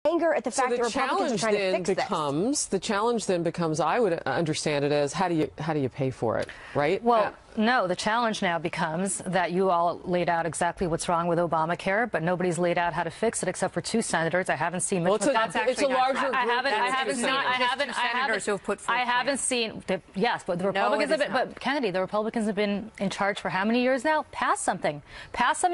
anger at the fact that Republicans are trying to fix this. The challenge then becomes, I would understand it as, how do you pay for it, right? Well, no, the challenge now becomes that you all laid out exactly what's wrong with Obamacare, but nobody's laid out how to fix it except for two senators. I haven't seen Mitch McConnell. It's a larger group. I haven't seen. Yes, but the Republicans have been. But Kennedy, the Republicans have been in charge for how many years now? Pass something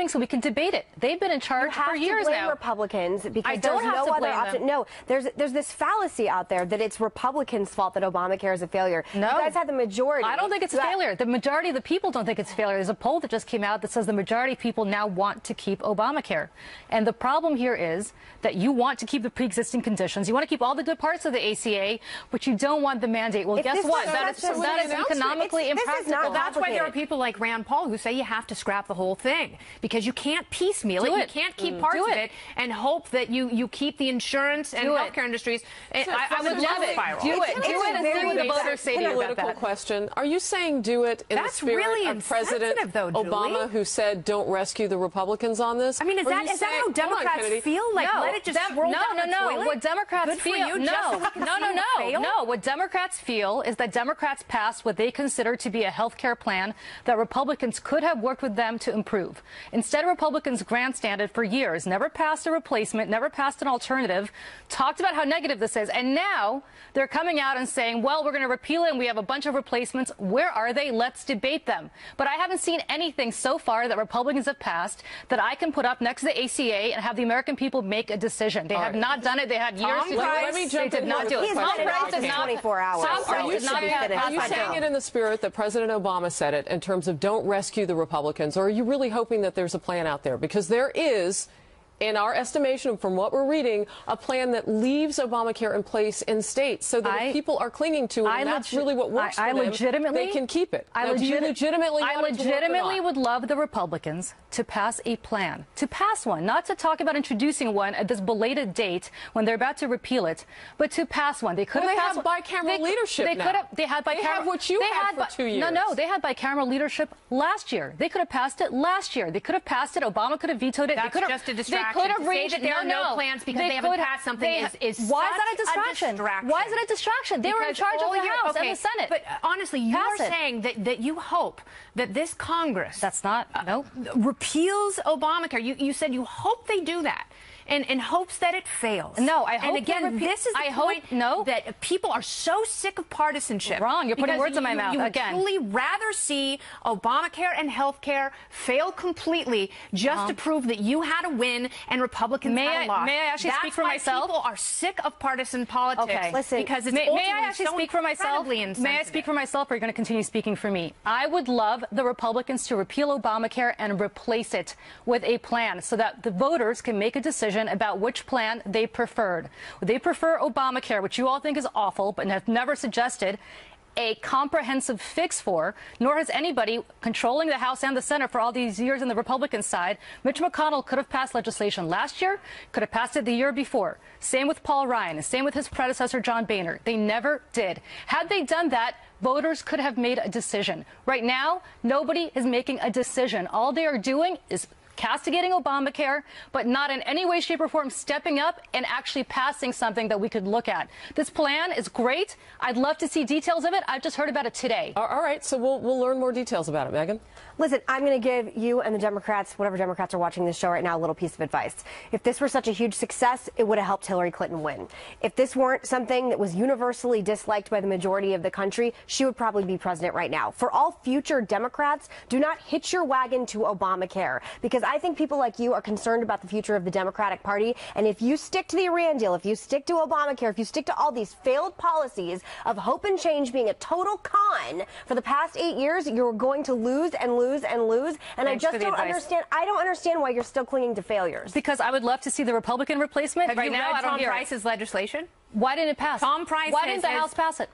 so we can debate it. They've been in charge for years now. You have to blame Republicans because there's no other option. No, there's this fallacy out there that it's Republicans' fault that Obamacare is a failure. No, you guys had the majority. I don't think it's a failure. The majority of the people don't think it's a failure. There's a poll that just came out that says the majority of people now want to keep Obamacare. And the problem here is that you want to keep the pre-existing conditions. You want to keep all the good parts of the ACA, but you don't want the mandate. Well, guess what? That is economically impractical. That's why there are people like Rand Paul who say you have to scrap the whole thing because you can't piecemeal it. You can't keep parts of it and hope that you keep the insurance and healthcare industries. I would love it. Do it and see what the voters say to you about that. Political question. Are you saying do it in the spirit of President Obama, who said don't rescue the Republicans on this? I mean, is that how Democrats feel? Like, let it just roll down the toilet? What Democrats feel? No. What Democrats feel is that Democrats passed what they consider to be a health care plan that Republicans could have worked with them to improve. Instead, Republicans grandstanded for years, never passed a replacement, never passed an alternative, talked about how negative this is, and now they're coming out and saying, well, we're going to repeal it and we have a bunch of replacements. Where are they? Let's debate them. But I haven't seen anything so far that Republicans have passed that I can put up next to the ACA and have the American people make a decision. They have not done it. They had years to do it. They did not do it. Tom Price did not. 24 hours. Are you saying it in the spirit that President Obama said it in terms of don't rescue the Republicans, or are you really hoping that there's a plan out there? Because there is, in our estimation, from what we're reading, a plan that leaves Obamacare in place in states so that if people are clinging to it, and that's really what works for them, they can keep it. I legitimately would love the Republicans to pass a plan, to pass one, not to talk about introducing one at this belated date when they're about to repeal it, but to pass one. They could have passed bicameral leadership now. They had bicameral. They have what you had for 2 years. No, they had bicameral leadership last year. They could have passed it last year. They could have passed it. Obama could have vetoed it. That's just a distraction. They could have reached. There are no plans because they haven't passed something. Why is that a distraction? Why is it a distraction? They were in charge of the House and the Senate. But honestly, you are saying that you hope that this Congress repeals Obamacare. You said you hope they do that. In hopes that it fails. No, I hope. And again, this is the point that people are so sick of partisanship. Wrong. You're putting words in my mouth. You would truly rather see Obamacare and health care fail completely just to prove that you had a win and Republicans had a loss. May I actually speak for myself? People are sick of partisan politics. Okay. Listen, because it's may I actually speak for myself? May I speak for myself, or are you going to continue speaking for me? I would love the Republicans to repeal Obamacare and replace it with a plan so that the voters can make a decision about which plan they preferred. They prefer Obamacare, which you all think is awful, but have never suggested a comprehensive fix for, nor has anybody controlling the House and the Senate for all these years on the Republican side. Mitch McConnell could have passed legislation last year, could have passed it the year before. Same with Paul Ryan, same with his predecessor, John Boehner. They never did. Had they done that, voters could have made a decision. Right now, nobody is making a decision. All they are doing is castigating Obamacare, but not in any way, shape, or form stepping up and actually passing something that we could look at. This plan is great. I'd love to see details of it. I've just heard about it today. All right, so we'll learn more details about it, Megan. Listen, I'm going to give you and the Democrats, whatever Democrats are watching this show right now, a little piece of advice. If this were such a huge success, it would have helped Hillary Clinton win. If this weren't something that was universally disliked by the majority of the country, she would probably be president right now. For all future Democrats, do not hitch your wagon to Obamacare, because I think people like you are concerned about the future of the Democratic Party. And if you stick to the Iran deal, if you stick to Obamacare, if you stick to all these failed policies of hope and change being a total con for the past 8 years, you're going to lose and lose and lose. And I just don't understand. I don't understand why you're still clinging to failures. Because I would love to see the Republican replacement. Have right you now, read I don't Tom hear Price's legislation? Why didn't it pass? Tom Price Why didn't the House pass it?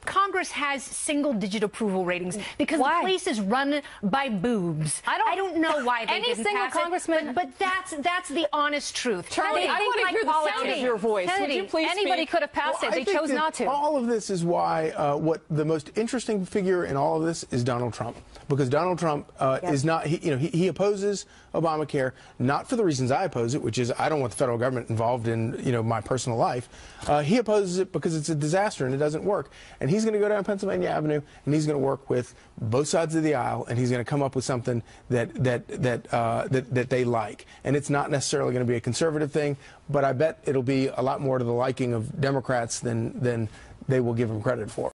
Congress has single-digit approval ratings because the place is run by boobs. I don't know why they didn't pass congressman, it, but that's the honest truth. Charlie, I want to hear the sound of your voice. Would you please anybody could have passed it. They chose not to. All of this is why what the most interesting figure in all of this is Donald Trump, because Donald Trump is not. He opposes Obamacare not for the reasons I oppose it, which is I don't want the federal government involved in my personal life. He opposes it because it's a disaster and it doesn't work. And he's going to go down Pennsylvania Avenue and he's going to work with both sides of the aisle and he's going to come up with something that they like. And it's not necessarily going to be a conservative thing, but I bet it'll be a lot more to the liking of Democrats than they will give him credit for.